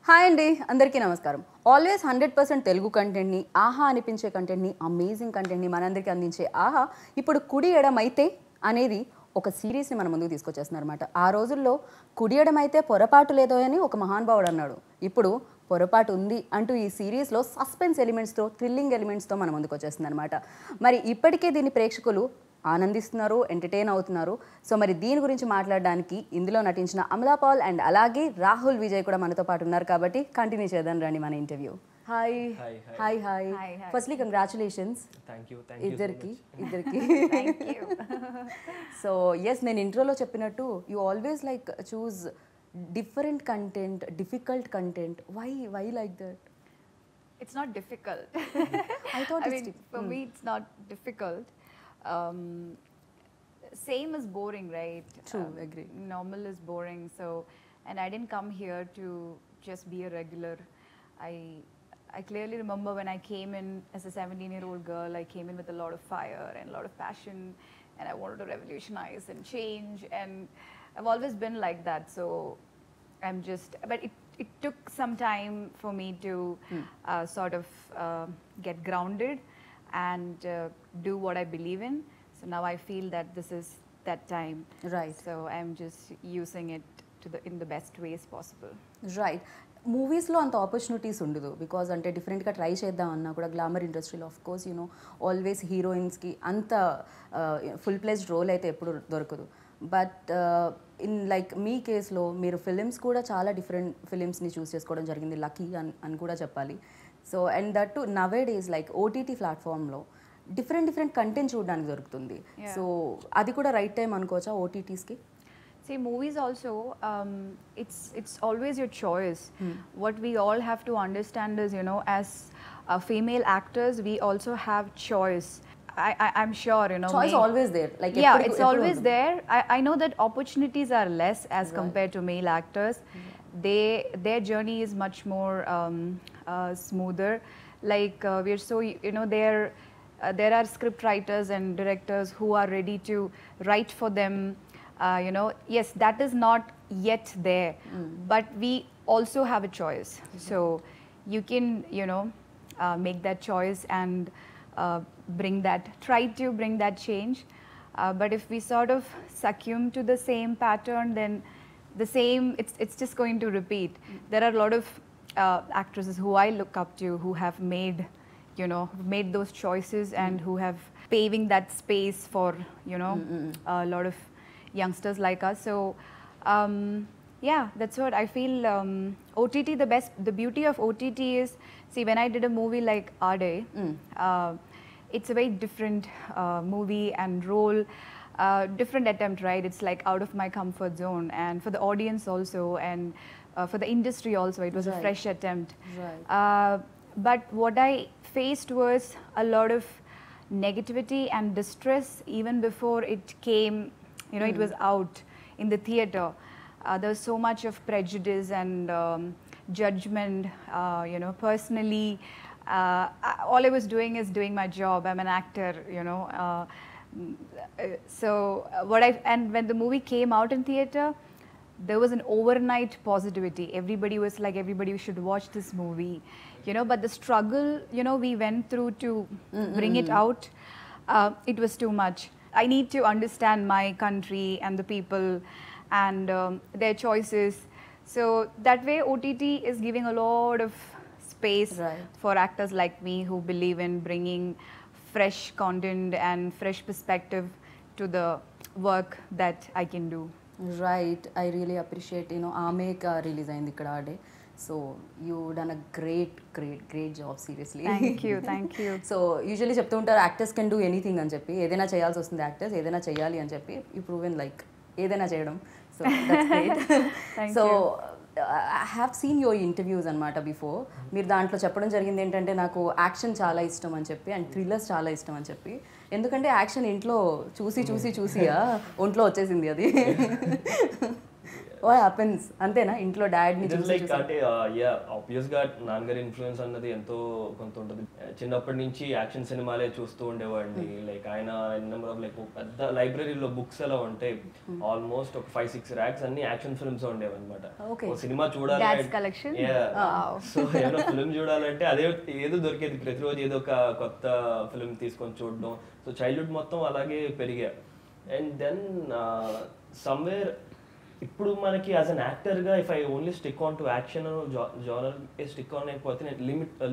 Hi అండి, అందరికీ నమస్కారం. ఆల్వేస్ 100% తెలుగు కంటెంట్ని, ఆహా అనిపించే కంటెంట్ని, అమేజింగ్ కంటెంట్ని మనందరికీ అందించే ఆహా ఇప్పుడు కుడి ఎడమైతే అనేది ఒక సిరీస్ని మన ముందుకు తీసుకొచ్చేస్తున్నారన్నమాట. ఆ రోజుల్లో కుడి ఎడమైతే పొరపాటు లేదో అని ఒక మహానుభావుడు అన్నాడు. ఇప్పుడు పొరపాటు ఉంది అంటూ ఈ సిరీస్లో సస్పెన్స్ ఎలిమెంట్స్తో, థ్రిల్లింగ్ ఎలిమెంట్స్తో మన ముందుకు వచ్చేస్తుంది అనమాట. మరి ఇప్పటికే దీన్ని ప్రేక్షకులు ఆనందిస్తున్నారు, ఎంటర్టైన్ అవుతున్నారు. సో మరి దీని గురించి మాట్లాడడానికి ఇందులో నటించిన అమలా పాల్ అండ్ అలాగే రాహుల్ విజయ్ కూడా మనతో పాటు ఉన్నారు కాబట్టి కంటిన్యూ చేద్దాం రండి మన interview. Hi hi hi firstly congratulations ఇద్దరికి. సో ఎస్, నేను ఇంట్రోలో చెప్పినట్టు you always like choose different content, difficult content. Why like that? It's not difficult. I thought for me it's not difficult. Same is boring, right? True, agree. Normal is boring. So, and I didn't come here to just be a regular. I clearly remember when I came in as a 17-year-old girl, I came in with a lot of fire and a lot of passion, and I wanted to revolutionize and change, and I've always been like that. So I'm just, but it took some time for me to sort of get grounded and do what I believe in. So now I feel that this is that time. Right. So I'm just using it in the best ways possible. Right. మూవీస్లో అంత opportunities ఉండదు because అంటే డిఫరెంట్గా try చేద్దాం అన్నా కూడా glamour ఇండస్ట్రీలో of course you know always హీరోయిన్స్కి అంత ఫుల్ ప్లేస్డ్ రోల్ అయితే ఎప్పుడు దొరకదు. బట్ ఇన్ లైక్ మీ కేసులో మీరు ఫిలిమ్స్ కూడా చాలా డిఫరెంట్ ఫిలిమ్స్ని చూస్ చేసుకోవడం జరిగింది, లక్కీ అని కూడా చెప్పాలి. So and that to nowadays like OTT ప్లాట్ఫామ్లో డిఫరెంట్ కంటెంట్ చూడడానికి దొరుకుతుంది. సో అది కూడా రైట్ టైం అనుకోవచ్చా ఓటీటీస్కి? See, movies also, it's always your choice. What we all have to understand is, you know, as female actors, we also have choice. I'm sure, you know. Choice always there. Like yeah, it's always there. I know that opportunities are less as compared to male actors. Their journey is much more smoother. Like we're so, you know, there are script writers and directors who are ready to write for them. You know, yes, that is not yet there, but we also have a choice. So you can, you know, make that choice and try to bring that change. But if we sort of succumb to the same pattern, then it's just going to repeat. There are a lot of actresses who I look up to who have made those choices and who have paving that space for, you know, a lot of youngsters like us. So yeah, that's what I feel. OTT, the beauty of OTT is, see, when I did a movie like Ade, it's a very different movie and role, different attempt, right? It's like out of my comfort zone, and for the audience also, and for the industry also, it was a fresh attempt. Right. But what I faced was a lot of negativity and distress even before it came. You know, it was out in the theater. There was so much of prejudice and judgment. You know, personally, all I was doing is doing my job. I'm an actor, you know. So and when the movie came out in theater, there was an overnight positivity. Everybody was like, everybody should watch this movie, you know. But the struggle, you know, we went through to bring it out, it was too much. I need to understand my country and the people and their choices. So that way OTT is giving a lot of space for actors like me who believe in bringing fresh content and fresh perspective to the work that I can do. Right. I really appreciate, you know, Aameka release ayindi ikkada Ade. So you done a great job, seriously. Thank you. So usually చెప్తూ ఉంటారు actors can do anything అని చెప్పి, ఏదైనా చేయాల్సి వస్తుంది actors, ఏదైనా చేయాలి అని చెప్పి యూ ప్రూవెన్ లైక్ ఏదైనా చేయడం. So that's great. So I have seen your interviews అనమాట బిఫోర్. మీరు దాంట్లో చెప్పడం జరిగింది ఏంటంటే నాకు యాక్షన్ చాలా ఇష్టం అని చెప్పి అండ్ థ్రిల్లర్స్ చాలా ఇష్టం అని చెప్పి. ఎందుకంటే యాక్షన్ ఇంట్లో చూసి ఒంట్లో వచ్చేసింది అది. వై హ్యాపెన్స్ అంతేనా ఇంట్లో డాడ్ని ఇట్ ఇస్ లైక్ అంటే యా ఆబ్వియస్గా నాన్నగారి ఇన్ఫ్లుయెన్స్ అన్నది ఎంతో కొంత ఉంటుంది. చిన్నప్పటి నుంచి యాక్షన్ సినిమాలే చూస్తూ ఉండేవాడిని. లైక్ ఆయన నెంబర్ ఆఫ్ లైక్ పెద్ద లైబ్రరీలో బుక్స్ ఎలా ఉంటాయి, ఆల్మోస్ట్ ఒక 5-6 ర్యాక్స్ అన్ని యాక్షన్ ఫిల్మ్స్ ఉండేవి అనమాట. ఒక సినిమా చూడాలి, సో ఏదో ఫిల్మ్ చూడాలంటే అదే ఏదో దొరికేది, ప్రతిరోజు ఏదో ఒక కొత్త ఫిల్మ్ తీసుకొని చూడడం. సో చైల్డ్హుడ్ మొత్తం అలాగే పెరిగా. అండ్ దెన్ సమ్వేర్ ఇప్పుడు మనకి యాజ్ అన్ యాక్టర్గా if I only stick on to action genre stick on అయిపోతే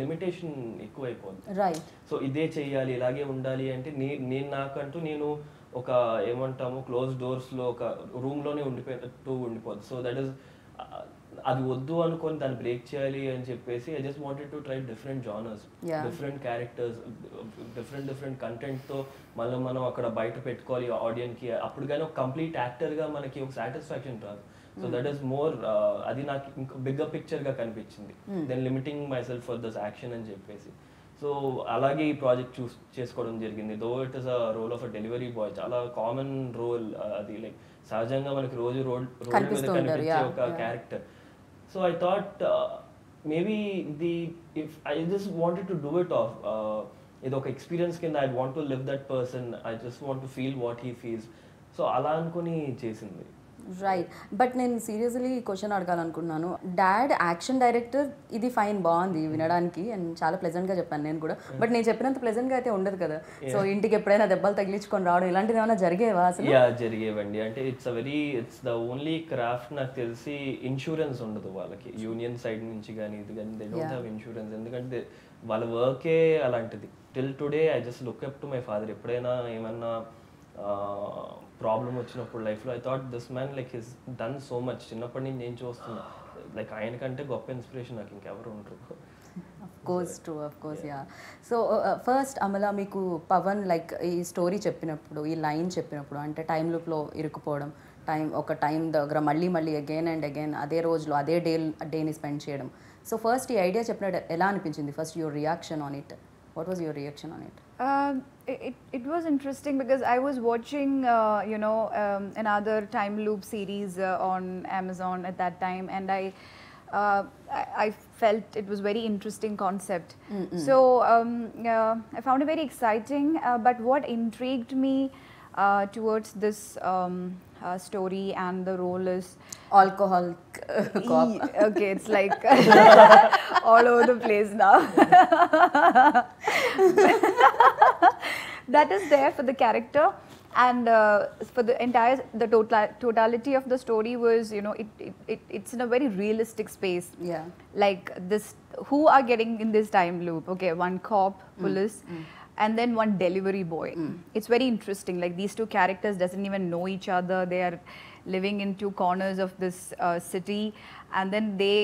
లిమిటేషన్ ఎక్కువ అయిపోతుంది. రైట్. సో ఇదే చెయ్యాలి, ఇలాగే ఉండాలి అంటే నేను నాకంటూ నేను ఒక ఏమంటాము క్లోజ్ డోర్స్లో ఒక రూమ్లోనే ఉండిపోదు. సో దట్ ఈస్ అది వద్దు అనుకొని దాన్ని బ్రేక్ చేయాలి అని చెప్పేసి I just wanted to try different genres, different characters, different కంటెంట్తో మనం అక్కడ బయట పెట్టుకోవాలి ఆడియన్స్కి. అప్పుడు కానీ ఒక కంప్లీట్ యాక్టర్గా మనకి ఒక సాటిస్ఫాక్షన్ రాదు. సో దట్ ఈస్ మోర్ అది నాకు ఇంకా బిగ్గర్ పిక్చర్గా కనిపించింది then limiting myself for this action అని చెప్పేసి. సో అలాగే ఈ ప్రాజెక్ట్ చేసుకోవడం జరిగింది. Though it is a role of a delivery boy, చాలా కామన్ రోల్ అది. లైక్ సహజంగా మనకి రోజు రోడ్ మీద కనిపించే ఒక character. So I thought maybe if I just wanted to do it off ido oka experience kinda I want to live that person, I just want to feel what he feels. So ala ankoni chesindi. Right. But నేను seriously question అడగాలనుకున్నాను. Dad action director, ఇది fine, బాగుంది వినడానికి and చాలా ప్లెజెంట్గా చెప్పాను నేను కూడా. బట్ నేను చెప్పినంత ప్లెజెంట్గా అయితే ఉండదు కదా. సో ఇంటికి ఎప్పుడైనా దెబ్బలు తగిలించుకొని రావడం ఇలాంటిది ఏమైనా జరిగేవా అసలు? జరిగేవండి. అంటే ఇట్స్ ద ఓన్లీ క్రాఫ్ట్ నాకు తెలిసి ఇన్సూరెన్స్ ఉండదు వాళ్ళకి, యూనియన్ సైడ్ నుంచి కానీ ఇది కానీ దే డోంట్ హ్యావ్ ఇన్సూరెన్స్. ఎందుకంటే వాళ్ళ వర్కే అలాంటిది. Till today I just look up to my father. ఎప్పుడైనా ఏమన్నా ప్రాబ్లం వచ్చినప్పుడు లైఫ్లో I thought this man like his done so much. చిన్నప్పటి నుంచి నేను చూస్తున్నా, లైక్ ఆయనకంటే గొప్ప ఇన్స్పిరేషన్ నాకు ఇంకెవరు ఉంటారు. Of course yeah. So first Amala, మీకు పవన్ లైక్ ఈ స్టోరీ చెప్పినప్పుడు, ఈ లైన్ చెప్పినప్పుడు, అంటే టైం లూప్లో ఇరుక్కుపోవడం, ఒక టైం దగ్గర మళ్ళీ అగైన్ అండ్ అగైన్ అదే రోజులో అదే డేని స్పెండ్ చేయడం. సో ఫస్ట్ ఈ ఐడియా చెప్పినట్టు ఎలా అనిపించింది? First your reaction on it. What was your reaction on it? It was interesting because I was watching, another time loop series on Amazon at that time, and I felt it was very interesting concept. So I found it very exciting. But what intrigued me towards this story and the role is alcohol cop. Okay, it's like all over the place now. That is there for the character, and for the totality of the story was, it's in a very realistic space. Yeah. Like this, who are getting in this time loop? Okay, one cop, police, and then one delivery boy. It's very interesting. Like these two characters doesn't even know each other. They are living in two corners of this city, and then they,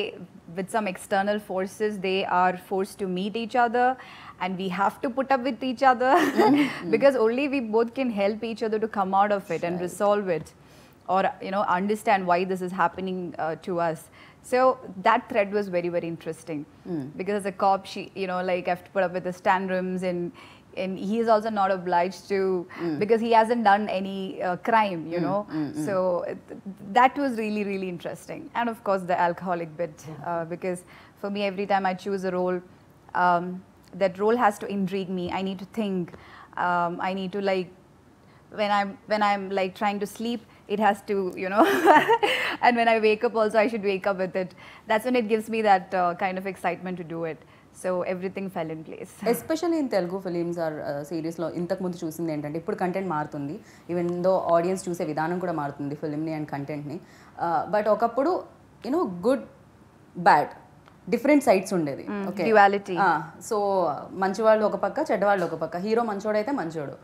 with some external forces, they are forced to meet each other, and we have to put up with each other because only we both can help each other to come out of it and resolve it, or understand why this is happening to us. So that thread was very, very interesting because as a cop, she like have to put up with the tantrums, and he is also not obliged to because he hasn't done any crime, So that was really, really interesting. And of course the alcoholic bit, because for me, every time I choose a role, that role has to intrigue me. I need to think. I need to like when I'm like trying to sleep, it has to, and when I wake up also, I should wake up with it. That's when it gives me that kind of excitement to do it. So everything fell in place. Especially in Telugu films or series లో ఇంతకు ముందు చూసింది ఏంటంటే ఇప్పుడు content మారుతుంది. Even though audience చూసే విధానం కూడా మారుతుంది ఫిల్మ్ని అండ్ కంటెంట్ని. బట్ ఒకప్పుడు గుడ్ బ్యాడ్ డిఫరెంట్ సైడ్స్ ఉండేది. Okay, duality. సో మంచివాళ్ళు ఒక పక్క, చెడ్డవాళ్ళు ఒక పక్క. హీరో మంచోడైతే మంచోడు,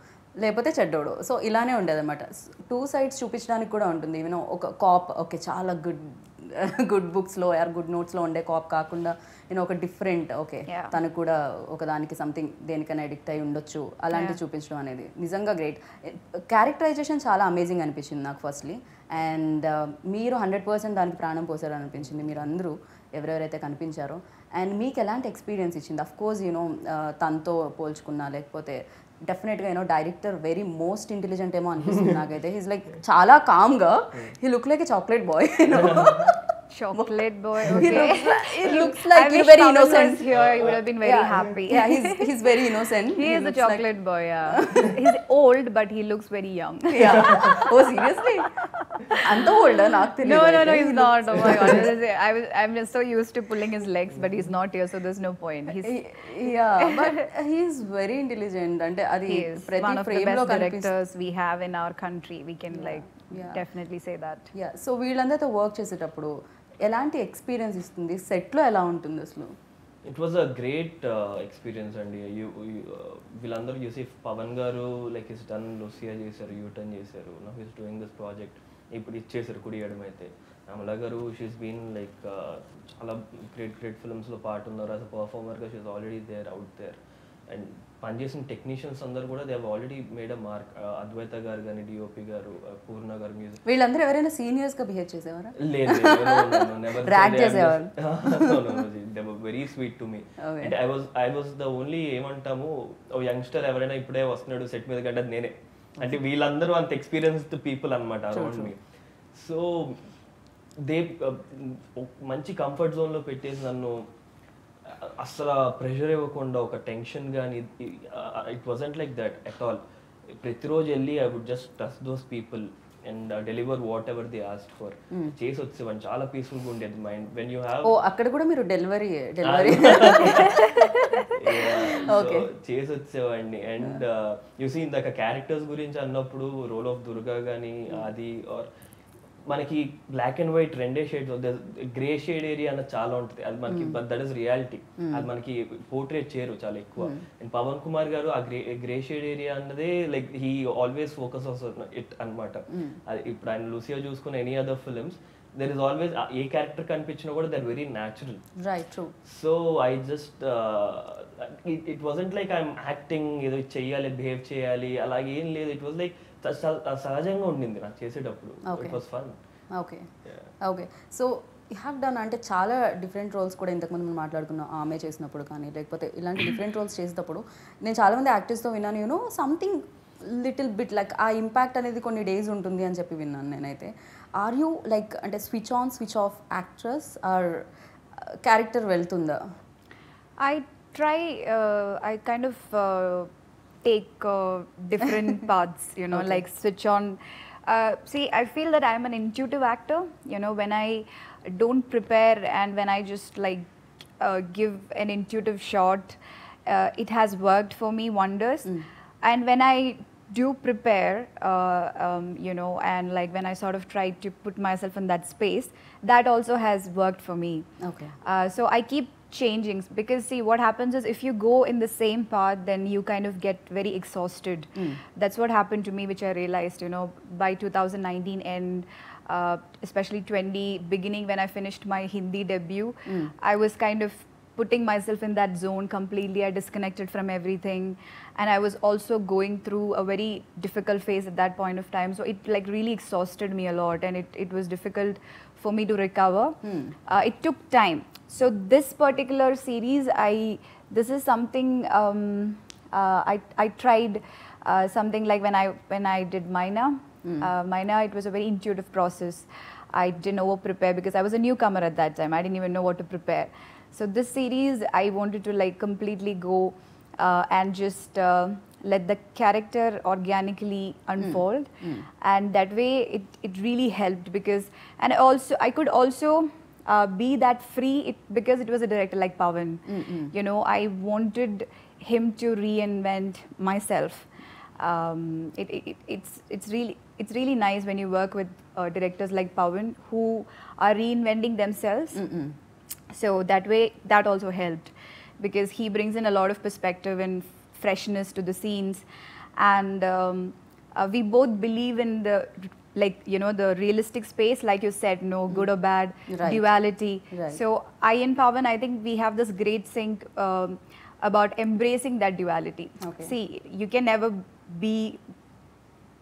లేకపోతే చెడ్డోడు. సో ఇలానే ఉండేది అనమాట. 2 సైడ్స్ చూపించడానికి కూడా ఉంటుంది. ఈవెన్ ఒక కాప్, ఓకే, చాలా గుడ్ బుక్స్లో ఆర్ గుడ్ నోట్స్లో ఉండే కాప్ కాకుండా ఒక డిఫరెంట్, ఓకే, తను కూడా ఒకదానికి సంథింగ్ దేనికైనా అడిక్ట్ అయి ఉండొచ్చు, అలాంటివి చూపించడం అనేది నిజంగా గ్రేట్. క్యారెక్టరైజేషన్ చాలా అమేజింగ్ అనిపించింది నాకు ఫస్ట్లీ. అండ్ మీరు 100% దానికి ప్రాణం పోసారు అనిపించింది, మీరు అందరూ ఎవరెవరైతే కనిపించారో. అండ్ మీకు ఎలాంటి ఎక్స్పీరియన్స్ ఇచ్చింది? అఫ్ కోర్స్ తనతో పోల్చుకున్నా, లేకపోతే డెఫినెట్గా you know director very most intelligent ఏమో అనిపిస్తుంది నాకైతే. హీస్ లైక్ చాలా కామ్గా, he look like a chocolate boy. Chocolate boy, okay. It looks like I you're wish very Pawan innocent. was here, he would have been very happy. Yeah, he's very innocent. He is a looks chocolate boy, yeah. He's old, but he looks very young. Like, yeah. Oh, seriously? అంత old నాకు తెలియదు. No, he's not. Oh my God. I'm just so used to pulling his legs, but he's not here, so there's no point. Yeah, but he's very intelligent. అంటే అది He is ప్రతి one of the frame లో best కనిపిస్తుంది. directors we have in our country. We can definitely say that. Yeah, so వీళ్ళందరితో work చేసేటప్పుడు ఎలాంటి experience ఇస్తుంది, సెట్లో ఎలా ఉంటుంది అసలు? It was a great experience అండి. వీళ్ళందరూ చూసి Pavan garu like is done Lucia చేశారు, యూటర్న్ చేశారు, now he's doing this project, ఇప్పుడు ఇచ్చేసారు కుడియడం. అయితే Amala garu she's been like చాలా గ్రేట్ ఫిల్మ్స్లో పార్ట్ ఉన్నారు. యాజ్ అ పర్ఫార్మర్గా she's already there out there. And పనిచేసిన టెక్నీషియన్స్ అందరూ కూడా they have already made a mark. అద్వైత గారు కానీ, డిఓపి గారు, పూర్ణ గారు మ్యూజిక్. వీళ్ళందరూ ఎవరైనా సీనియర్స్ గా బిహేవ్ చేసేవారా? లేదు, Drag చేసేవారు. They were very sweet to me. And I was the only ఏమంటాము ఓ యంగ్స్టర్ ఎవరైనా ఇప్పుడే వస్తున్నాడు సెట్ మీద కంటే నేనే. అంటే వీళ్ళందరూ అంత ఎక్స్పీరియన్స్డ్ పీపుల్ అనమాట అరౌండ్ మీ. సో దే మంచి కంఫర్ట్ జోన్లో పెట్టేసి నన్ను అసలు ప్రెషర్ ఇవ్వకుండా, ఒక టెన్షన్ కానీ, it wasn't like that at all. ప్రతిరోజు వెళ్ళి I would just trust those people and deliver whatever they asked for. చేసి వచ్చేవాడిని, చాలా పీస్ఫుల్గా ఉండేది మైండ్. వెన్ యూ హ్యావ్ అక్కడ కూడా మీరు డెలివరీ చేసి వచ్చేవాడిని. అండ్ యూసీ ఇందాక క్యారెక్టర్స్ గురించి అన్నప్పుడు రోల్ ఆఫ్ దుర్గా కానీ అది ఆర్ మనకి బ్లాక్ అండ్ వైట్ రెండే షేడ్స్, గ్రే షేడ్ ఏరియా అన్నది చాలా ఉంటుంది. అది మనకి దట్ ఈస్ రియాలిటీ. అది మనకి పోర్ట్రేట్ చేయరు చాలా ఎక్కువ. అండ్ పవన్ కుమార్ గారు ఆ గ్రే షేడ్ ఏరియా అన్నదే like he always focus it అనమాట. అది ఇప్పుడు ఆయన లూసియా చూసుకున్న any other films there is always a character కనిపించినా కూడా there very natural. Right, true. So I just it wasn't like I'm acting, ఏదో చెయ్యాలి, బిహేవ్ చేయాలి, అలాగే ఏం లేదు. ఇట్ వాజ్ లైక్ సహజంగా ఉండింది నాకు చేసేటప్పుడు. It was fun. Okay. So you have done అంటే చాలా డిఫరెంట్ రోల్స్ కూడా ఇంతకుముందు మనం మాట్లాడుకున్నాం, ఆమె చేసినప్పుడు కానీ లేకపోతే ఇలాంటి డిఫరెంట్ రోల్స్ చేసేటప్పుడు నేను చాలామంది యాక్టర్స్తో విన్నాను, you know something little bit like ఆ ఇంపాక్ట్ అనేది కొన్ని డేస్ ఉంటుంది అని చెప్పి విన్నాను నేనైతే. ఆర్ యూ లైక్ అంటే switch on switch off actress or character వెళ్తుందా? I try, I kind of take different paths, you know, like switch on. See, I feel that I'm an intuitive actor, you know, when I don't prepare and when I just like give an intuitive shot, it has worked for me wonders. And when I do prepare, you know, and like when I sort of try to put myself in that space, that also has worked for me. Okay. So I keep changing, because see what happens is if you go in the same path, then you kind of get very exhausted. That's what happened to me, which I realized, you know, by 2019 and especially 20 beginning when I finished my Hindi debut, I was kind of putting myself in that zone completely. I disconnected from everything, and I was also going through a very difficult phase at that point of time, so it like really exhausted me a lot, and it was difficult for me to recover. It took time. So this particular series, this is something I tried something like when I did Maina. Maina, it was a very intuitive process. I didn't over prepare because I was a newcomer at that time. I didn't even know what to prepare. So this series, I wanted to like completely go and just let the character organically unfold, and that way it really helped, because and also I could also be that free because it was a director like Pawan. You know, I wanted him to reinvent myself. It's really nice when you work with directors like Pawan who are reinventing themselves. So that way, that also helped, because he brings in a lot of perspective and freshness to the scenes, and we both believe in the, like, you know, the realistic space, like you said, no good or bad, duality. So I and Pawan, I think we have this great sync about embracing that duality. See, you can never be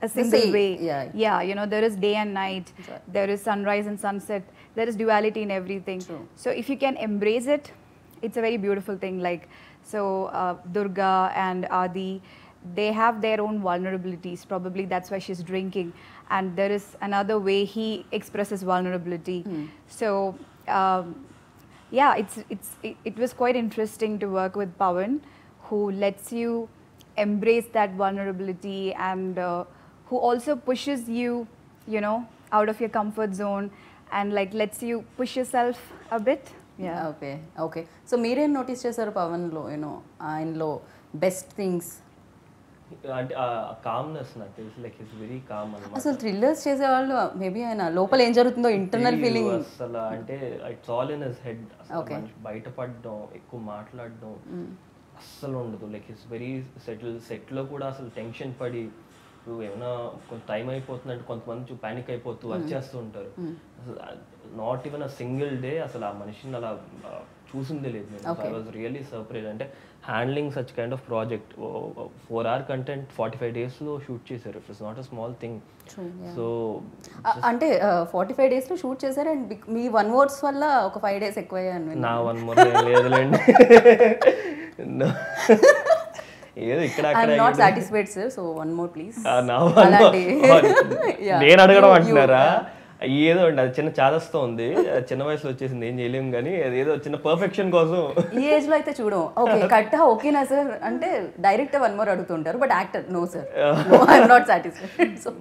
a single way. Yeah, you know, there is day and night, there is sunrise and sunset, there is duality in everything. So if you can embrace it, it's a very beautiful thing. Like, so Durga and Adi, they have their own vulnerabilities. Probably that's why she's drinking, and there is another way he expresses vulnerability. So yeah, it was quite interesting to work with Pawan, who lets you embrace that vulnerability, and who also pushes you, you know, out of your comfort zone, and like lets you push yourself a bit. Yeah. Okay okay so మీరేం notice చేశారు పవన్లో you know ఆయనలో best things? అంటే calmness నాకు తెలిసి like his very calm అన్నమాట. అసలు thrillers చేసేవాళ్ళు maybe ఆయన లోపల ఏం జరుగుతుందో ఇంటర్నల్ ఫీలింగ్ అసలు అంటే it's all in his head. బయటపడడం, ఎక్కువ మాట్లాడడం అస్సలు ఉండదు. లైక్ హిస్ వెరీ సెట్లో కూడా అసలు టెన్షన్ పడి ఇప్పుడు ఏమైనా కొంత టైం అయిపోతుందంటే కొంతమంది ప్యానిక్ అయిపోతూ వచ్చేస్తూ ఉంటారు. అసలు not even a single day అసలు ఆ మనిషిని అలా చూసిందే లేదు నేను. I was really surprise. అంటే handling such kind of project 4 hour content 45 daysలో షూట్ చేశారు. It's not a small thing. So అంటే 45 daysలో షూట్ చేశారు అండ్ మీ 1 words వల్ల ఒక 5 days ఎక్కువయ్యాను. నా 1 more లేదులేండి. ఏదో ఇక్కడ not satisfied sir, so 1 more please. నేను అడగడం అంటున్నారా? ఏదో అండి అది చిన్న చాదస్తో ఉంది, చిన్న వయసులో వచ్చేసింది, ఏం చేయలేము. కానీ అదేదో చిన్న పర్ఫెక్షన్ కోసం ఈ ఏజ్ లో అయితే చూడం. ఓకే కట్ ఓకేనా సార్ అంటే డైరెక్ట్ 1 more అడుగుతుంటారు, but actor no sir, I'm not satisfied. So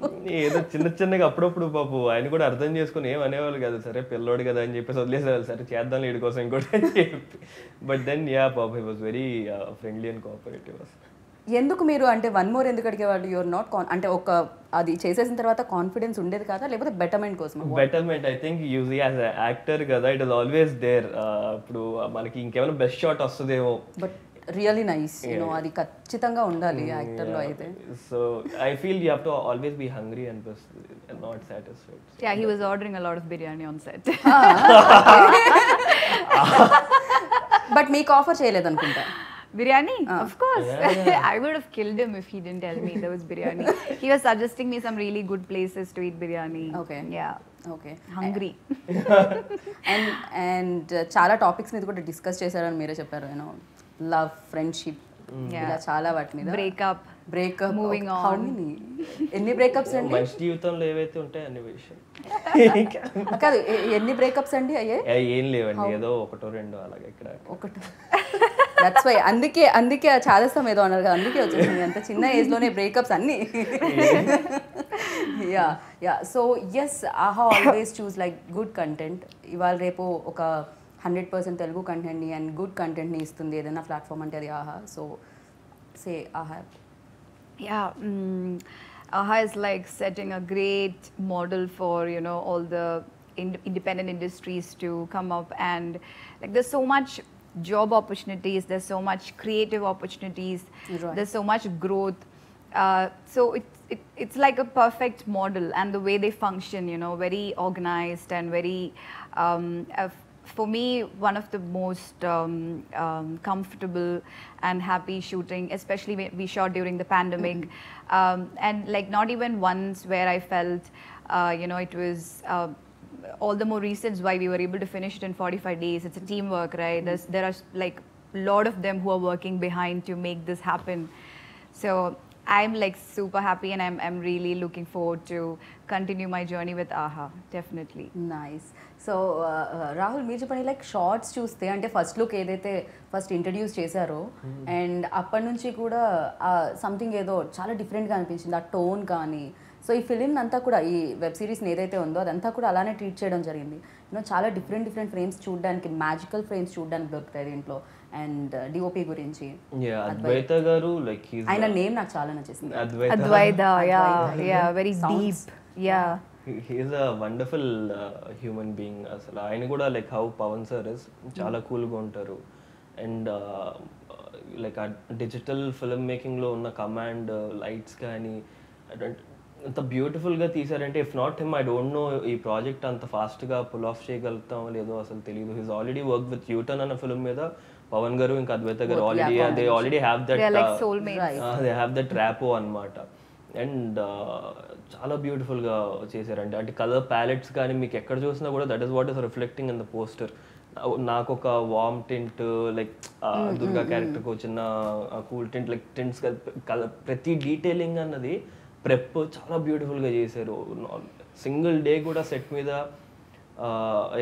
ఏదో చిన్నగా అప్పుడప్పుడు పాపు ఆయన కూడా అర్థం చేసుకుని ఏం అనేవాళ్ళు కదా, సరే పిల్లోడు కదా అని చెప్పేసి వదిలేసేవాళ్ళు, సరే చేద్దాం వీడి కోసం ఇంకోటి అని చెప్పి. బట్ దెన్ యా పాప he was very friendly and cooperative. ఎందుకు మీరు అంటే 1 more ఎందుకు అడిగేవాళ్ళు? యువర్ నాట్ అంటే ఒక అది చేసేసిన తర్వాత కాన్ఫిడెన్స్ ఉండేది కదా, లేకపోతే బెటర్మెంట్ కోసం? Betterment I think UG as actor కదా, ఇట్ ఇస్ ఆల్వేస్ దేర్. ఇప్పుడు మనకి ఇంకేమైనా బెస్ట్ షాట్ వస్తుందేమో, బట్ రియల్లీ నైస్ యూనో అది ఖచ్చితంగా ఉండాలి యాక్టర్ లో అయితే. So I feel you have to always be hungry and not satisfied. Yeah, he was ordering a lot of biryani on set. But మీకు ఆఫర్ చేయలేదు అనుకుంటా. Biryani? Of course. I would have killed him if he didn't tell me there was biryani. He was suggesting me some really good places to eat biryani. Okay. Yeah. Okay Hungry. And చాలా topics మీద కూడా discuss చేశారని మీరే చెప్పారు, you know love, friendship, ఇలా చాలా వాటి మీద. Breakup, Moving on. How many, ఎన్ని బ్రేకప్స్ అండి? మనిషి జీవితంలో ఏవైతే ఉంటాయి అన్ని విషయం కాదు, ఎన్ని బ్రేకప్స్ అండి అయ్యే? ఏం లేవండి, ఏదో 1-2 అలాగే ఇక్కడ ఒకటి. దట్స్ వై అందుకే చాదస్తాం ఏదో అన్నారు కదా, అందుకే వచ్చేసింది అంత చిన్న ఏజ్ లోనే బ్రేకప్స్ అన్ని. యా సో ఎస్, ఆహా ఆల్వేస్ చూస్ లైక్ గుడ్ కంటెంట్. ఇవాళ రేపు ఒక 100% తెలుగు కంటెంట్ని అండ్ గుడ్ కంటెంట్ని ఇస్తుంది ఏదైనా ప్లాట్ఫామ్ అంటే అది ఆహా. సో సే ఆహా. Yeah. AHA is like setting a great model for, you know, all the independent industries to come up, and like there's so much job opportunities, there's so much creative opportunities, Right. there's so much growth. So it's like a perfect model, and the way they function, you know, very organized and very for me, one of the most comfortable and happy shooting, especially when we shot during the pandemic. And like not even once where I felt, you know, it was all the more reasons why we were able to finish it in 45 days. It's a teamwork, right? There are like a lot of them who are working behind to make this happen. So I'm like super happy, and I'm really looking forward to continue my journey with AHA, definitely. Nice. So Rahul మీరు చెప్పండి, like shorts చూస్తే అంటే first look ఏదైతే first introduce చేశారో and అప్పటి నుంచి కూడా something ఏదో చాలా డిఫరెంట్గా అనిపించింది, ఆ టోన్ కానీ. సో ఈ ఫిలిం అంతా కూడా, ఈ వెబ్ సిరీస్ని ఏదైతే ఉందో అదంతా కూడా అలానే ట్రీట్ చేయడం జరిగింది. యూనో చాలా డిఫరెంట్ ఫ్రేమ్స్ చూడడానికి, మ్యాజికల్ ఫ్రేమ్స్ చూడడానికి దొరుకుతాయి దీంట్లో. అండ్ డిఓపి గురించి అద్వైత గారు, లైక్ ఆయన నేమ్ నాకు చాలా నచ్చేసింది, Advaita, yeah, very deep. Yeah. He's a wonderful human being. అసలు ఆయన కూడా like how Pavan sir is చాలా కూల్గా ఉంటారు. అండ్ లైక్ ఆ డిజిటల్ ఫిల్మ్ మేకింగ్లో ఉన్న కమాండ్, లైట్స్ కానీ అంత బ్యూటిఫుల్గా తీసారంటే, if not him I don't know ఈ ప్రాజెక్ట్ అంత ఫాస్ట్గా పుల్ ఆఫ్ చేయగలుగుతాం లేదో అసలు తెలియదు. He's already work with U turn అన్న ఫిల్మ్ మీద పవన్ గారు ఇంకా Advaita garu already have that, they have that rapport అన్నమాట. అండ్ చాలా బ్యూటిఫుల్గా చేశారంటే, అంటే కలర్ ప్యాలెట్స్ కానీ మీకు ఎక్కడ చూసినా కూడా that is what is reflecting in the poster. నాకు ఒక వార్మ్ టింట్ లైక్ దుర్గా క్యారెక్టర్కి వచ్చిన కూల్ టింట్ లైక్ టింట్స్ ప్రతి డీటెయిలింగ్ అన్నది ప్రెప్ చాలా బ్యూటిఫుల్గా చేశారు. సింగిల్ డే కూడా సెట్ మీద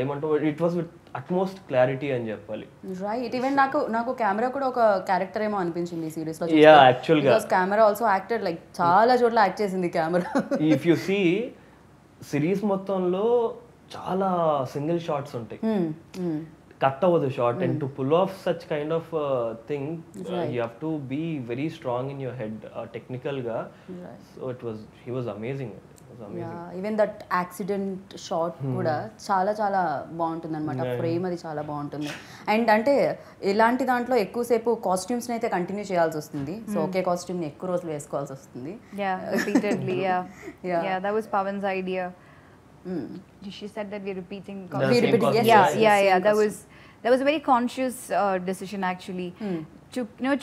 ఏమంటావు it was with utmost clarity అని చెప్పాలి. రైట్. ఈవెన్ నాకు కెమెరా కూడా ఒక క్యారెక్టర్ ఏమో అనిపించింది ఈ సిరీస్ లో. యాక్చువల్గా కెమెరా ఆల్సో యాక్టెడ్ లైక్ చాలా చోట్ల యాక్ట్ చేసింది camera. If you see series మొత్తంలో చాలా సింగిల్ షాట్స్ ఉంటాయి, కట్ అవ్వదు short. And to pull off such kind of thing you have to be very strong in your head టెక్నికల్గా. So he was amazing. Even that accident shot కూడా చాలా చాలా బాగుంటుంది అనమాట. ఫ్రేమ్ అది చాలా బాగుంటుంది. అండ్ అంటే ఇలాంటి దాంట్లో ఎక్కువసేపు కాస్ట్యూమ్స్ అయితే కంటిన్యూ చేయాల్సి వస్తుంది. సో ఒకే కాస్ట్యూమ్ ని ఎక్కువ రోజులు వేసుకోవాల్సి వస్తుంది. Repeatedly. Yeah, that was Pawan's idea. She said that we're repeating. Yeah. That was a very conscious decision actually,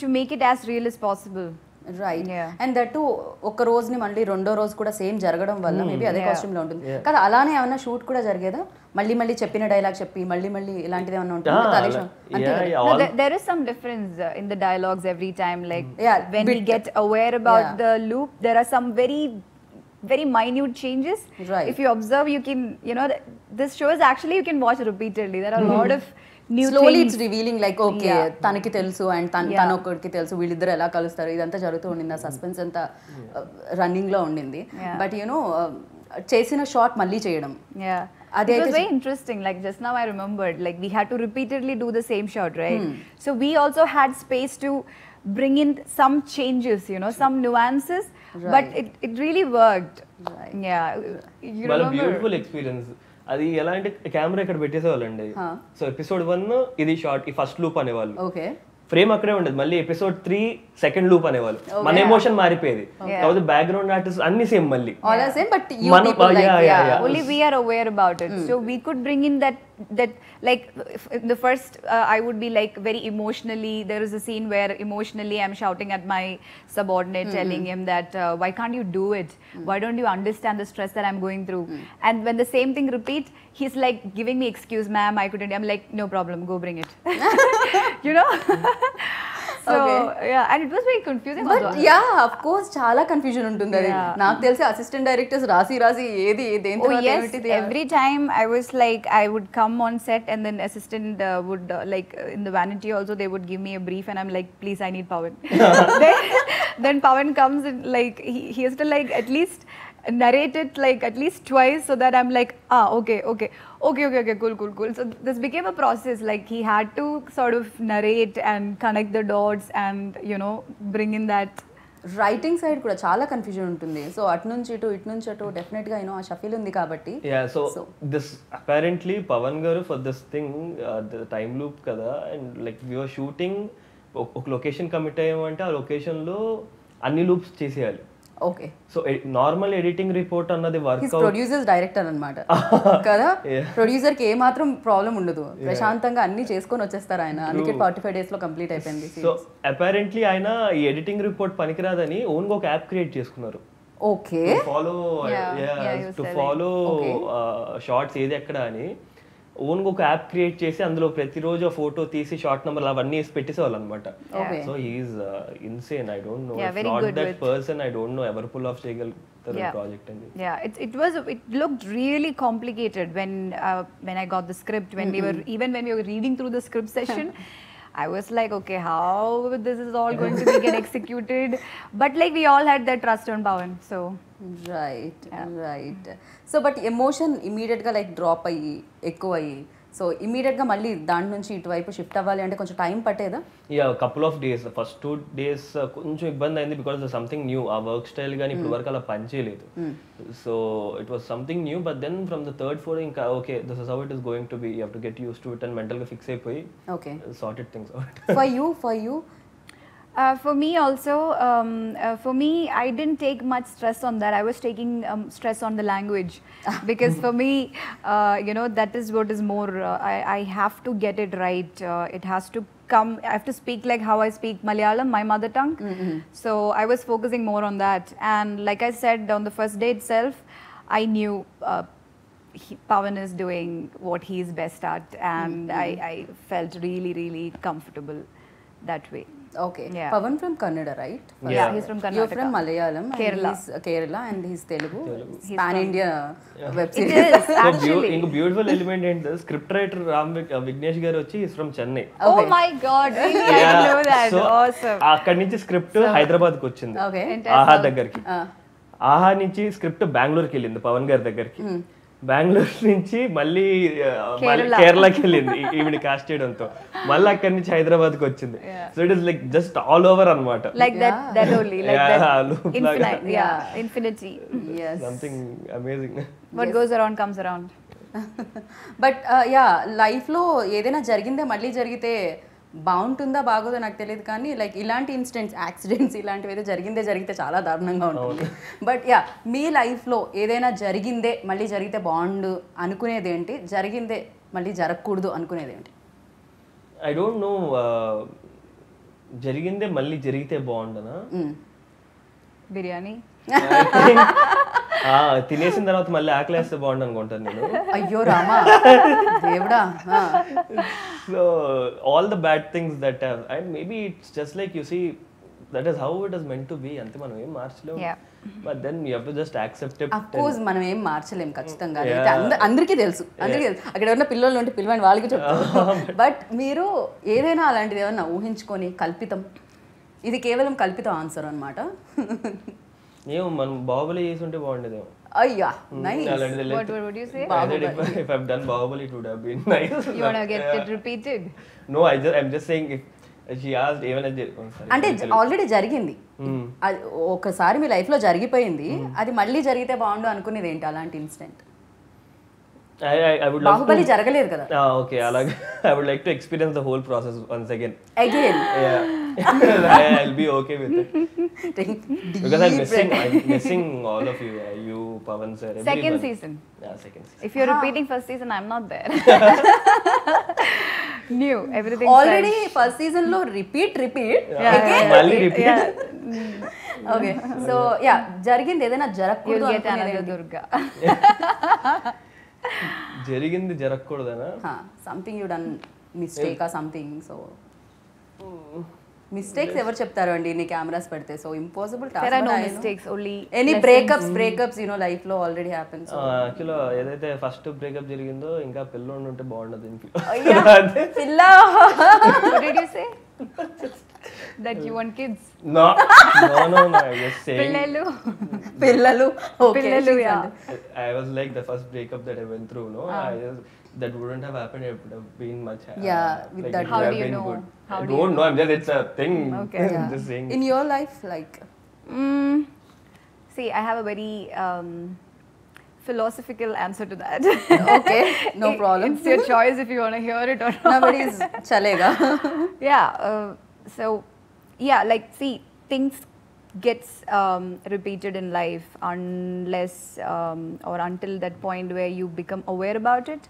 to make it as real as possible. Right. And that ఒక రోజుని మళ్ళీ రెండో రోజు కూడా సేమ్ జరగడం వల్ల మేబీ అదే costume లో ఉంటుంది కదా. అలానే ఏమన్నా షూట్ కూడా జరిగేదా? మళ్ళీ చెప్పిన డైలాగ్ చెప్పి మళ్ళీ ఇలాంటిది ఏమన్నా ఉంటుంది? There is some difference in the dialogues every time. Like when we get aware about the loop, there are some very minute changes. Right. If you observe, you can, this show is actually, you can watch repeatedly. There are a lot of new slowly things. it's revealing like okay తనకి తెలుసు and తన ఒక్కడికి తెలుసు, వీళ్ళిద్దరు ఎలా కలుస్తారు, ఇదంతా జరుగుతూ ఉండింది. ఆ సస్పెన్స్ అంతా రన్నింగ్ లో ఉండింది. బట్ చేసిన షాట్ మళ్ళీ చేయడం, it was very interesting. Like just now I remembered, like we had to repeatedly do the same shot, right? So we also had space to bring in some changes, some nuances, but it really worked. Yeah, you remember? Beautiful experience. అది ఎలా అంటే camera ఇక్కడ పెట్టేసేవాళ్ళండి. So episode 1 ఇది short, ఈ first loop అనేవాళ్ళు. Okay. Frame అక్కడే ఉండేది. మళ్ళీ ఎపిసోడ్ 3 సెకండ్ లూప్ అనేవాళ్ళు. మన ఎమోషన్ మారిపోయేది. కాబట్టి బ్యాక్గ్రౌండ్ ఆర్టిస్ట్ అన్ని సేమ్ మళ్ళీ. All are same, but you people like only we are aware about it. So we could bring in that like in the first I would be like very emotionally, there is a scene where emotionally I'm shouting at my subordinate, telling him that why can't you do it? Why don't you understand the stress that I'm going through? And when the same thing repeats, he's like giving me excuse, ma'am, I couldn't. I'm like, no problem, go bring it. So and it was very confusing. But of course చాలా confusion ఉంటుంది. అది నాకు తెలిసి assistant directors రాసి ఏది దేని తర్వాత ఏమిటి. Every time I was like, I would come on set and then assistant would like in the vanity also they would give me a brief and I'm like, please, I need Pawan. then Pawan comes and like he has to like at least narrate it like at least twice so that I'm like, okay, cool. So this became a process. Like he had to sort of narrate and connect the dots and bring in that. Writing side కూడా చాలా confusion ఉంటుంది. So అటు నుంచి ఇటు definite గా ఆ shuffle ఉంది కాబట్టి. సో దిస్ అపారెంట్లీ పవన్ గారు for this thing time loop కదా, అండ్ లైక్ యూఆర్ షూటింగ్ ఒక లొకేషన్ కమిట్ అయ్యామంటే ఆ లొకేషన్ లో అన్ని లూప్స్ చేసేయాలి. Okay. So normal editing report అన్నది వర్క్ ప్రొడ్యూసర్స్ డైరెక్టర్ అన్నమాట కదా. ప్రొడ్యూసర్ కి ఏ మాత్రం ప్రాబ్లం ఉండదు, ప్రశాంతంగా అన్ని చేసుకొని వచ్చేస్తారు ఆయన. అందుకే 45 days లో కంప్లీట్ అయిపోయింది. సో అపారెంట్లీ ఆయన ఈ ఎడిటింగ్ రిపోర్ట్ పనికిరాదని ఓన్ గా ఒక యాప్ క్రియేట్ చేసుకున్నారు. ఓకే. టు ఫాలో షార్ట్స్ ఏది ఎక్కడ అని ఓన్ ఒక యాప్ క్రియేట్ చేసి అందులో ప్రతిరోజు ఫోటో తీసి షార్ట్ నెంబర్ అవన్నీ వేసి పెట్టేసేవాళ్ళు అనమాట. So he's insane. I don't know, not that person, I don't know ఎవర్ పుల్ ఆఫ్ చేయగలుగుతారు ప్రాజెక్ట్ అని. It looked really complicated when I got the script, when we were reading through the script session. I was like, okay, how this is all going to get executed? But like we all had that trust on Pawan, so right. So but emotion immediate గా like drop అయ్యి ఎక్కువ అయ్యి, so immediate గా మళ్ళీ దాని నుంచి ఇటువైపు shift అవ్వాలి అంటే కొంచెం టైం పట్టేదా? Couple of days. First 2 days కొంచెం ఇబ్బంది అయింది బికాస్ సంథింగ్ న్యూ. ఆ వర్క్ స్టైల్ కానీ ఇప్పుడు వరకు అలా పనిచేయలేదు. So it was something new. But then from the third fourth ఇంకా okay, this is how it is going to be, you have to get used to it and mental గా fix అయిపోయి sorted things out. For you for me also, for me, I didn't take much stress on that. I was taking stress on the language because for me, that is what is more. I have to get it right. It has to come. I have to speak like how I speak Malayalam, my mother tongue. So I was focusing more on that. And like I said, on the first day itself, I knew Pavan is doing what he's best at, and I felt really, really comfortable that way. Okay. Yeah. Pavan from Kannada, right? Yeah, he's from You're Karnataka. from Malayalam. Kerala. And he's Kerala and he's Telugu. He's Pan from- India web It series. is actually. ఇంకో beautiful element ఏంటి script writer Vignesh గారు వచ్చి from Chennai. Oh my God! Really, I didn't know that. Awesome. అక్కడి నుంచి script Hyderabad కి వచ్చింది Okay. ఆహా దగ్గరికి. ఆహా నుంచి స్క్రిప్ట్ బెంగళూరుకి వెళ్ళింది పవన్ గారి దగ్గరికి. బెంగళూరు నుంచి మళ్ళీ కేరళకి వెళ్ళింది ఈవిడ కాస్ట్ చేయడంతో, మళ్ళీ అక్కడి నుంచి హైదరాబాద్ కి వచ్చింది. So it is like just all over అన్నమాట. Like that only, like Yeah, that. loop Infinite, infinity. Yes. Something amazing. What goes around comes around. But yeah లైఫ్లో ఏదైనా జరిగిందే మళ్ళీ జరిగితే బాగుంటుందా బాగోదో నాకు తెలియదు, కానీ లైక్ ఇలాంటి ఇన్సిడెంట్స్ యాక్సిడెంట్స్ ఇలాంటివి ఏదో జరిగితే చాలా దారుణంగా ఉంటుంది. బట్ యా మీ లైఫ్లో ఏదైనా జరిగిందే మళ్ళీ జరిగితే బాగుండు అనుకునేది ఏంటి, జరిగిందే మళ్ళీ జరగకూడదు అనుకునేది ఏంటి? ఐ డోంట్ నో, జరిగిందే మళ్ళీ జరిగితే బాగుండనా? Biryani. తినేసిన తర్వాత మళ్ళీ ఆకలేస్తే బాగుండు అనుకుంటాను నేను. అయ్యో రామా దేవుడా. So all the bad things that have, and maybe it's just like you see that is how it is meant to be, అంతే, మనం ఏం మార్చలేము. But then you have to just accept it. Of course మనం ఏం మార్చలేం ఖచ్చితంగా, అందరికీ తెలుసు. అక్కడ ఉన్న పిల్లలు ఉంటే పిల్లవాడిని వాళ్ళకి చెప్తారు. బట్ మీరు ఏదైనా అలాంటిది ఏమన్నా ఊహించుకొని కల్పితం, ఇది కేవలం కల్పితం ఆన్సర్ అన్నమాట. ఏమో మనం బాహుబలి చేసి ఉంటే బాగుండేదేమో. అయ్యా nice. What would you say? If I've done Bahubali, it would have been nice. You want to get it repeated? No, I'm just saying, if she asked even అంటే ఆల్రెడీ జరిగింది, అది ఒకసారి మీ లైఫ్ లో జరిగిపోయింది, అది మళ్ళీ జరిగితే బాగుండు అనుకునేది ఏంటి అలాంటి incident? I would love Baahubali జరగలేదు కదా. Okay, అలాగే I would like to experience the whole process once again. Again. Yeah. I'll be okay with it. Because I'm missing all of you. You, Pavan sir, everyone. Second season. Yeah, second season. If you're repeating first season, I'm not there. New, everything. Already first season లో repeat మళ్ళీ repeat. Okay. So yeah జరిగింది ఏదైనా జరగకూడదు You'll get అనుకునేది another ఏంటి? Durga. జరిగింది జరగకూడదనా? Something you done mistake ఆ something. So mistakes ఎవరు చెప్తారు అండి ఇన్ని కెమెరాస్ పెడితే? So impossible There are no mistakes, only any breakups life లో ఆల్రెడీ హ్యాపెన్. సో యాక్చువల్గా ఏదైతే ఫస్ట్ బ్రేకప్ జరిగిందో ఇంకా పిల్లోడు ఉంటే బాగుండదు ఇంట్లో. పిల్ల. What did you say? That you want kids? No, I was saying. పిల్లలు. Pillalu, yeah. I was like the first breakup that I went through, no? That wouldn't have happened. It would have been much. Yeah, with like that. it How would do have you been know? good. How I do you don't know. I'm just, it's a thing. Okay. I'm just saying. In your life, like See, I have a very philosophical answer to that. okay, no problem. It's your choice if you want to hear it or not. Nobody's chalega. Yeah. So, yeah, like, see, things gets repeated in life unless or until that point where you become aware about it.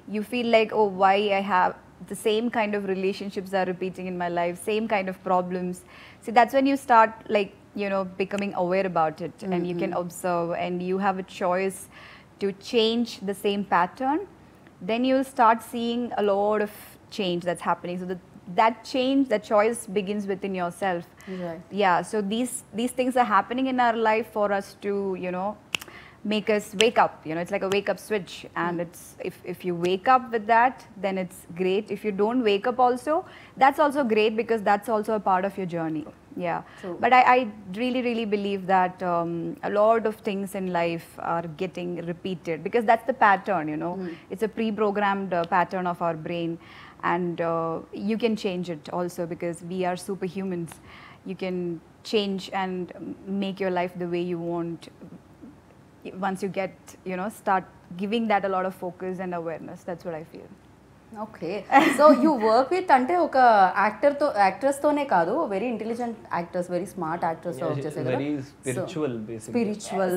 You feel like, oh, why I have the same kind of relationships are repeating in my life, same kind of problems. See, that's when you start, like, you know, becoming aware about it, and you can observe, and you have a choice to change the same pattern. Then you'll start seeing a lot of change that's happening. So that change, that choice begins within yourself. Right. Yeah, so these things are happening in our life for us to, you know, make us wake up. You know, it's like a wake up switch, and it's if you wake up with that, then it's great. If you don't wake up also, that's also great, because that's also a part of your journey. Yeah. True. But I really, really believe that a lot of things in life are getting repeated, because that's the pattern, you know. It's a pre-programmed pattern of our brain, and you can change it also, because we are superhumans. You can change and make your life the way you want once you get, you know, start giving that a lot of focus and awareness. That's what I feel. Okay. So you work with అంటే ఒక actors తోనే కాదు, very intelligent actors, very smart actors work చేసేది. Very spiritual, basically. Spiritual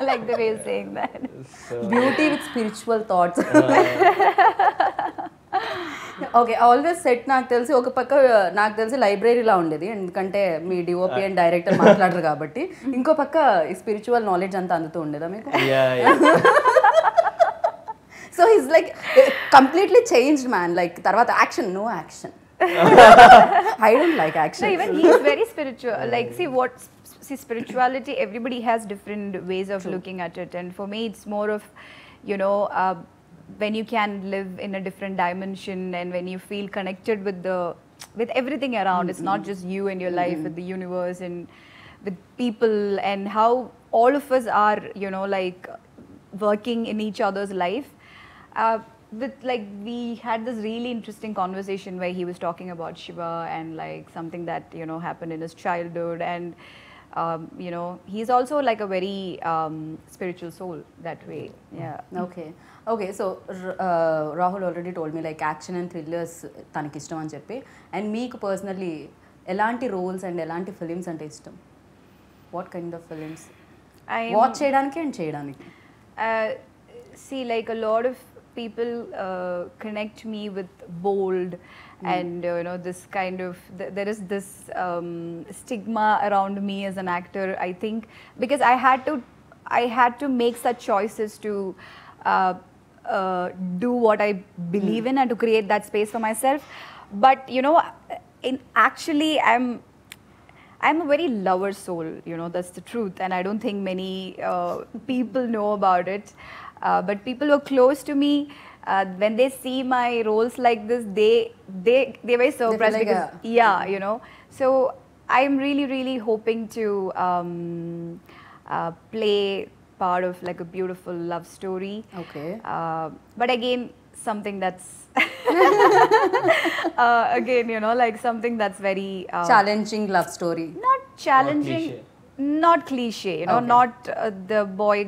Like the way you're saying that. So, beauty with spiritual thoughts. Okay, always set నాకు తెలిసి ఒక పక్క నాకు తెలిసి లైబ్రరీలా ఉండేది, ఎందుకంటే మీ డిఓపి అండ్ డైరెక్టర్ మాట్లాడరు కాబట్టి. ఇంకో పక్క స్పిరిచువల్ నాలెడ్జ్ అంతా అందుతూ ఉండేదా మీకు? So his like completely changed man, like తర్వాత action, no action. I don't like action. No, even he's very spiritual. Like, see, spirituality, everybody has different ways of looking at it. And for me, it's more of, you know, when you can live in a different dimension and when you feel connected with everything around. It's not just you and your life, with the universe and with people, and how all of us are, you know, like working in each other's life. With like, we had this really interesting conversation where he was talking about Shiva and like something that, you know, happened in his childhood, and you know, he's also like a very spiritual soul that way. Yeah. Okay, so Rahul already told me like action and thrillers తనకి ఇష్టం అని చెప్పి, and మీకు personally ఎలాంటి roles and ఎలాంటి films అంటే ఇష్టం? What kind of films watch చేయడానికి అండ్ చేయడానికి? See, like a lot of people connect me with bold and you know, this kind of there is this stigma around me as an actor, I think, because I had to make such choices to do what I believe in and to create that space for myself. But you know, actually I'm a very lover soul, you know, that's the truth, and I don't think many people know about it. But people who are close to me, when they see my roles like this, they were so impressed, like because you know. So I'm really hoping to play part of like a beautiful love story. Okay. But again, something that's again, you know, like something that's very challenging love story. not challenging, not cliche, you know, Okay. not the boy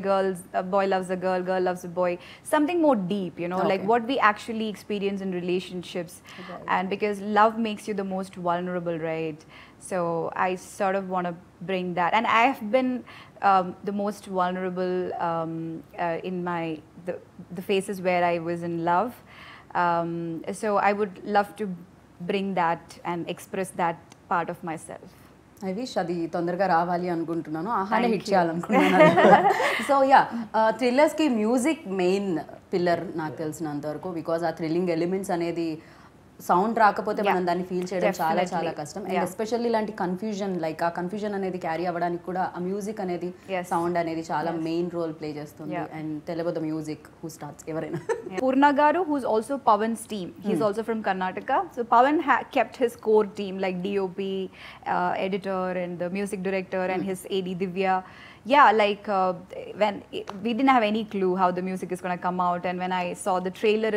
loves a girl, girl loves a boy, something more deep, you know, like Okay. what we actually experience in relationships. And because love makes you the most vulnerable, right? So I sort of want to bring that, and I have been the most vulnerable in the phases where I was in love. So I would love to bring that and express that part of myself. I wish అది తొందరగా రావాలి అనుకుంటున్నాను, ఆహానే Thank hit you. చేయాలనుకుంటున్నాను. So yeah, థ్రిల్లర్స్కి music main pillar నాకు తెలిసినంత వరకు, బికాజ్ ఆ థ్రిల్లింగ్ ఎలిమెంట్స్ అనేది సౌండ్ రాకపోతే మనం దాన్ని ఫీల్ చేయడం చాలా Definitely. చాలా కష్టం. అండ్ ఎస్పెషల్లీ ఇలాంటి కన్ఫ్యూజన్, లైక్ ఆ కన్ఫ్యూజన్ అనేది క్యారీ అవ్వడానికి కూడా ఆ మ్యూజిక్ అనేది, Yes. సౌండ్ అనేది చాలా మెయిన్ రోల్ ప్లే చేస్తుంది. Yeah. అండ్ తెలియదు మ్యూజిక్ హూ స్టార్ట్స్ ఎవరైనా. Purna Garu, who's also Pawan's team. He's also from Karnataka. So Pawan kept his core team, like DOP, editor, and the music director, and his AD Divya. Yeah, like when we didn't have any clue how the music is going to come out, and when I saw the trailer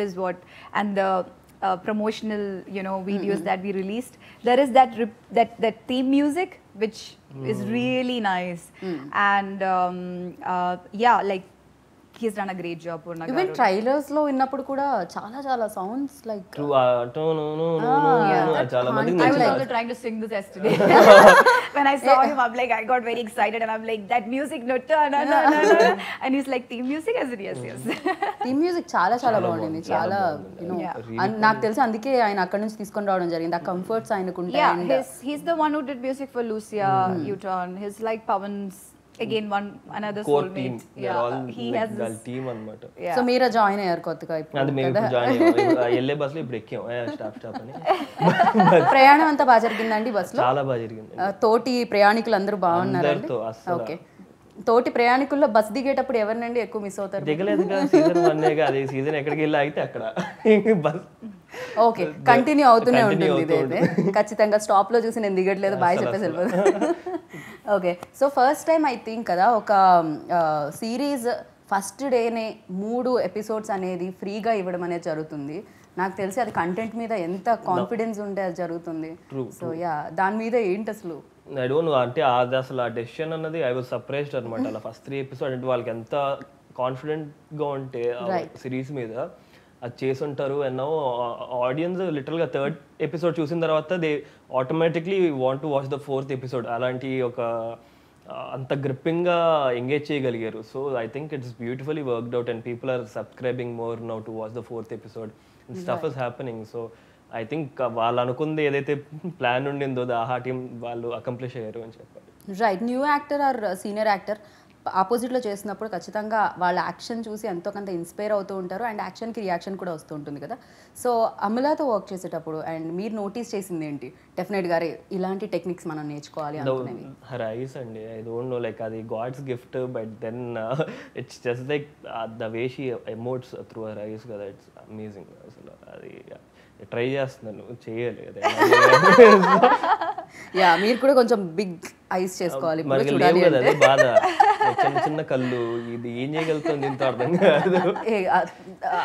and the promotional, you know, videos that we released, there is that theme music which is really nice. And yeah, like he's done a great job, Purna even Garu. Trailers లో విన్నప్పుడు కూడా చాలా చాలా sounds like చాలా మందికి I was నచ్చింది. also trying to sing this yesterday. When I saw him, I'm like, I got very excited, and I'm like, that music, no. And he's like, theme music? I said, yes. Theme music చాలా చాలా బాగుండింది, చాలా you know, Yeah. నాకు తెలిసి అందుకే ఆయన అక్కడ నుంచి తీసుకొని రావడం జరిగింది. ఆ కంఫర్ట్స్ ఆయనకు ఉంటాయి. Yeah, he's the one who did music for Lucia, U-Turn. He's like Pawan's, again, another core team, soulmate. He has వాళ్ళ this, టీమ్ అన్నమాట. yeah. సో మీరే జాయిన్ అయ్యారు కొత్తగా ఇప్పుడు అది మేము కదా? ఇప్పుడు జాయిన్ అయ్యాం. వెళ్ళే బస్సులో ఇప్పుడు ఎక్కాం స్టాప్ అని. ప్రయాణం అంతా బాగా జరిగిందండి బస్సులో? చాలా బాగా జరిగింది. తోటి ప్రయాణికులు అందరూ బాగున్నారండి? అందరితో అస్సలు. ఓకే, తోటి ప్రయాణికుల్లో బస్ దిగేటప్పుడు ఎవరినండి ఎక్కువ మిస్ అవుతారు? దిగలేదుగా, సీజన్ 1 అది సీజన్ ఎక్కడికి వెళ్ళి ఆగితే అక్కడ బస్. ఓకే, కంటిన్యూ అవుతూనే Continue ఉంటుంది ఇదైతే. ఖచ్చితంగా స్టాప్ లో చూసి నేను దిగట్లేదు బాయ్ చెప్పేసి వెళ్ళిపోతుంది. Okay, so first time I think కదా ఒక సిరీస్ ఫస్ట్ డేనే 3 ఎపిసోడ్స్ అనేది ఫ్రీగా ఇవ్వడం అనేది జరుగుతుంది. నాకు తెలిసి అది కంటెంట్ మీద ఎంత కాన్ఫిడెన్స్ ఉంటే అది జరుగుతుంది. సో యా, దాని మీద ఏంటి అసలు? ఐ డోంట్ నో, అంటే అది అసలు ఆ డెసిషన్ అన్నది ఐ వాజ్ సర్ప్రైజ్డ్ అనమాట. అలా ఫస్ట్ 3 ఎపిసోడ్ అంటే వాళ్ళకి ఎంత కాన్ఫిడెంట్గా ఉంటే సిరీస్ మీద అది చేసి ఉంటారు. అండ్ ఆడియన్స్ లిటరల్గా 3rd ఎపిసోడ్ చూసిన తర్వాత they automatically want to watch the 4th episode. అలాంటి ఒక అంత గ్రిప్పింగ్గా ఎంగేజ్ చేయగలిగారు. So I think it's beautifully worked out and people are subscribing more now to watch the 4th episode. Stuff is happening. So I think వాళ్ళు అనుకుంది ఏదైతే plan ఉండిందో ఆహా team వాళ్ళు అకంప్లిష్ అయ్యారు అని చెప్పాలి. Right. New actor are senior actor ఆపోజిట్లో చేసినప్పుడు ఖచ్చితంగా వాళ్ళ యాక్షన్ చూసి ఎంతో కొంత ఇన్స్పైర్ అవుతూ ఉంటారు అండ్ యాక్షన్కి రియాక్షన్ కూడా వస్తూ ఉంటుంది కదా. సో అమలాతో వర్క్ చేసేటప్పుడు అండ్ మీరు నోటీస్ చేసింది ఏంటి? డెఫినెట్గా ఇలాంటి టెక్నిక్స్ మనం నేర్చుకోవాలి అనుకునేవి. హర్ ఐస్ అండి, ఐ డోంట్ నో లైక్ అది god's gift, but then it's just like the way she emotes through her eyes కదా, ఇట్స్ అమేజింగ్. అసలు అది ట్రై చేస్తున్నాను, చేయాలి అదే. యా, మీరు కూడా కొంచెం బిగ్ ఐస్ చేసుకోవాలి. మనకి లేవు కదా, అదే బాధ. చిన్న చిన్న కళ్ళు, ఇది ఏం చేయగలుగుతుంది ఇంత అర్థం కాదు.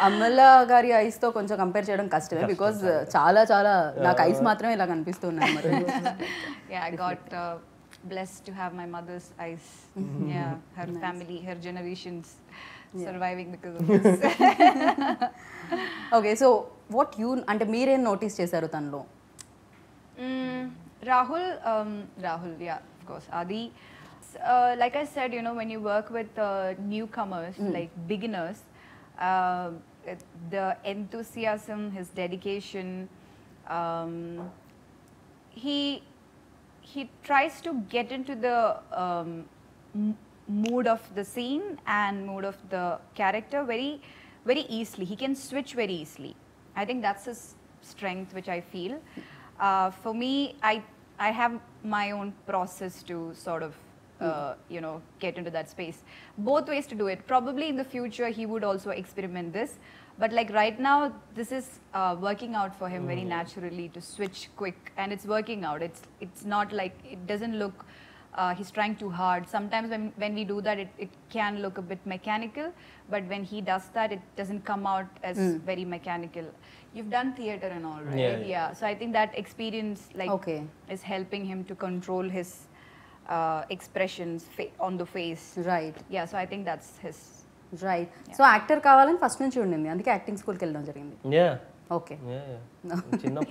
అమల గారి ఐస్ తో కొంచెం కంపేర్ చేయడం కష్టమే, బికాజ్ చాలా చాలా నాకు ఐస్ మాత్రమే ఇలా కనిపిస్తున్నాయి అన్నమాట. Yeah, I got blessed to have my mother's eyes. Yeah, her family, her generations surviving because of this. Okay, so what you అంటే మీరేం నోటీస్ చేశారు తనలో? Rahul, yeah, of course. Adi, like I said, you know, when you work with newcomers, like beginners, the enthusiasm, his dedication, he tries to get into the mood of the scene and mood of the character very, very easily. He can switch very easily. I think that's his strength, which I feel. For me, I have my own process to sort of, you know, get into that space. Both ways to do it. Probably in the future, he would also experiment this. But like right now, this is working out for him very naturally to switch quick, and it's working out. It's not like it doesn't look. He's trying too hard. Sometimes when we do that, it can look a bit mechanical. But when he does that, it doesn't come out as very mechanical. You've done theater and all, right? Yeah. So I think that experience is helping him to control his expressions on the face. Right. Yeah. So I think that's his. Right. So actor కావాలని first నుంచి ఉండింది, అందుకే acting స్కూల్కి వెళ్ళడం జరిగింది. Okay.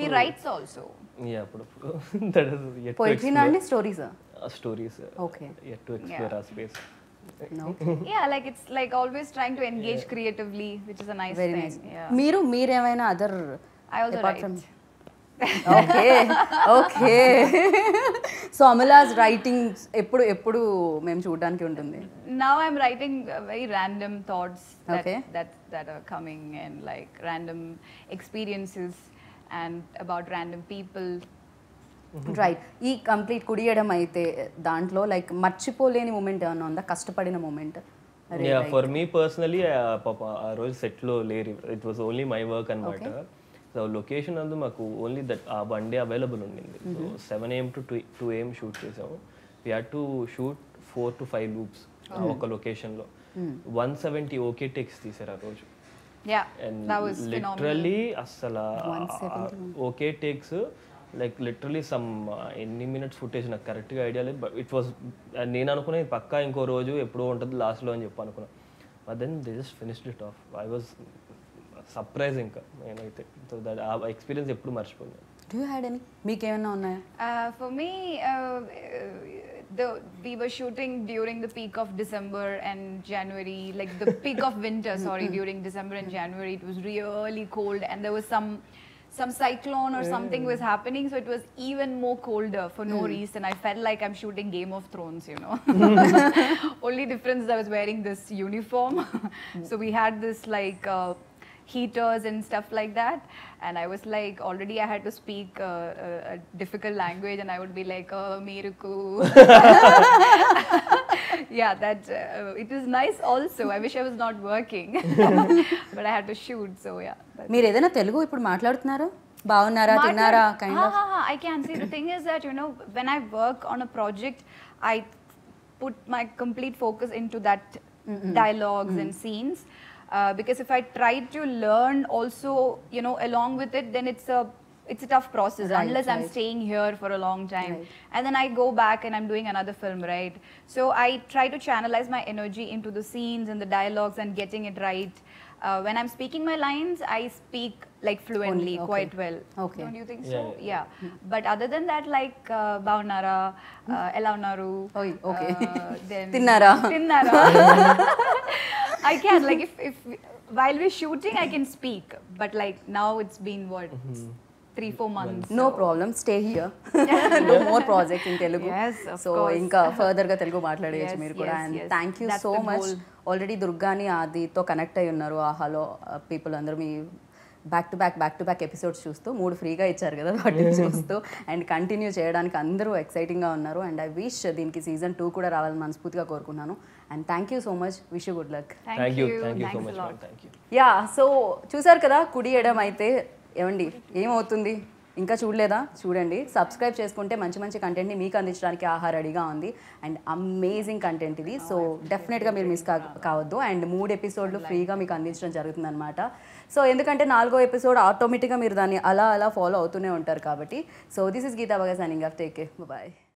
He writes also. Yeah, అప్పుడప్పుడు. That is yet to పోయిటరీనా అండి, స్టోరీసా? Stories. Okay. Yet to explore our space. Yeah, like it's like always trying to engage creatively, which is a nice Very thing. nice. Yeah. మీరేమైనా other I also write. Okay okay. So Amala's writing ఎప్పుడు మేము చూడడానికి ఉంటుంది? Now I'm writing very random thoughts Okay. that are coming, and like random experiences and about random people. Right. ఈ complete కుడియడం అయితే దాంట్లో like మర్చిపోలేని మూమెంట్ ఏమన్నా ఉందా, కష్టపడిన moment? Yeah, for me personally, పాప ఆ రోజు సెట్లో లేరు, it was only my work అనమాట. సో లొకేషన్ అందు మాకు ఓన్లీ దట్ ఆ వన్ డే అవైలబుల్ ఉండింది. సో 7 AM to 2 AM షూట్ చేసాము. We had to shoot 4 to 5 loops ఒక లొకేషన్లో. 170 ఓకే టేక్స్ తీసారు ఆ రోజు. Yeah, And that was phenomenal. literally అసలు okay takes like literally some ఎన్ని మినిట్స్ ఫుటేజ్ నాకు కరెక్ట్గా ఐడియా లేదు, బట్ ఇట్ వాజ్ నేను అనుకున్నాను పక్కా ఇంకో రోజు ఎప్పుడో ఉంటుంది లాస్ట్లో అని చెప్పి అనుకున్నాను. But then they just finished it off. I was surprise ఇంకా నేనైతే. సో దట్ ఆ ఎక్స్పీరియన్స్ ఎప్పుడు మర్చిపోయాను. డూ యూ హ్యాడ్ ఎనీ, మీకేమన్నా ఉన్నాయా? For me, we were shooting during the peak of December and January, like the peak of winter, sorry, during December and January. It was really cold, and there was some cyclone or something was happening, so it was even more colder for no reason. I felt like I'm shooting Game of Thrones, you know. Only difference is I was wearing this uniform. So we had this like heaters and stuff like that, and I was like, already I had to speak a difficult language, and I would be like, oh, meeruku. Yeah, that it was nice also. I wish I was not working, but I had to shoot, so yeah. మీరు ఏదైనా తెలుగు ఇప్పుడు మాట్లాడుతున్నారా? బాగున్నారా, తిన్నారా kind of? I can see. The thing is that, you know, when I work on a project, I put my complete focus into that dialogues and scenes. Because if I try to learn also, you know, along with it, then it's a tough process, unless I'm staying here for a long time. And then I go back and I'm doing another film, right? So I try to channelize my energy into the scenes and the dialogues and getting it right. When I'm speaking my lines, I speak like fluently, quite well. Okay. Don't you think so? Yeah. But other than that, like Baunara, Ela Unnaru, okay. then Tinnara. I can, like if while we're shooting, I can speak, but like now it's been what 3-4 months. No so- problem stay here no more project in Telugu Yes, of so course. ఇంకా further గా తెలుగు మాట్లాడేయచ్చు Yes, మీరు కూడా. yes, and yes. Thank you That's so the much. goal. Already దుర్గాని ఆదితో connect అయి ఉన్నారు ఆహాలో పీపుల్ అందరూ మీ బ్యాక్ టు బ్యాక్ ఎపిసోడ్స్ చూస్తూ 3 ఫ్రీగా ఇచ్చారు కదా వాటిని చూస్తూ అండ్ కంటిన్యూ చేయడానికి అందరూ ఎక్సైటింగ్గా ఉన్నారు. అండ్ ఐ విష్ దీనికి సీజన్ 2 కూడా రావాలని మనస్ఫూర్తిగా కోరుకున్నాను. And thank you so much. Wish you good luck. Thank you so Thanks a much lot. Thank you. Yeah so చూసారు కదా కుడి ఎడం అయితే ఏమండి ఏమవుతుంది ఇంకా చూడలేదా చూడండి. సబ్స్క్రైబ్ చేసుకుంటే మంచి మంచి కంటెంట్ని మీకు అందించడానికి ఆహా రెడీగా ఉంది. అండ్ అమేజింగ్ కంటెంట్ ఇది. సో డెఫినెట్గా మీరు మిస్ కావద్దు. అండ్ 3 ఎపిసోడ్లు ఫ్రీగా మీకు అందించడం జరుగుతుంది అనమాట. సో ఎందుకంటే 4వ ఎపిసోడ్ ఆటోమేటిక్గా మీరు దాన్ని అలా ఫాలో అవుతూనే ఉంటారు కాబట్టి. So this is Geetha Bhaga signing off. Take care. Bye.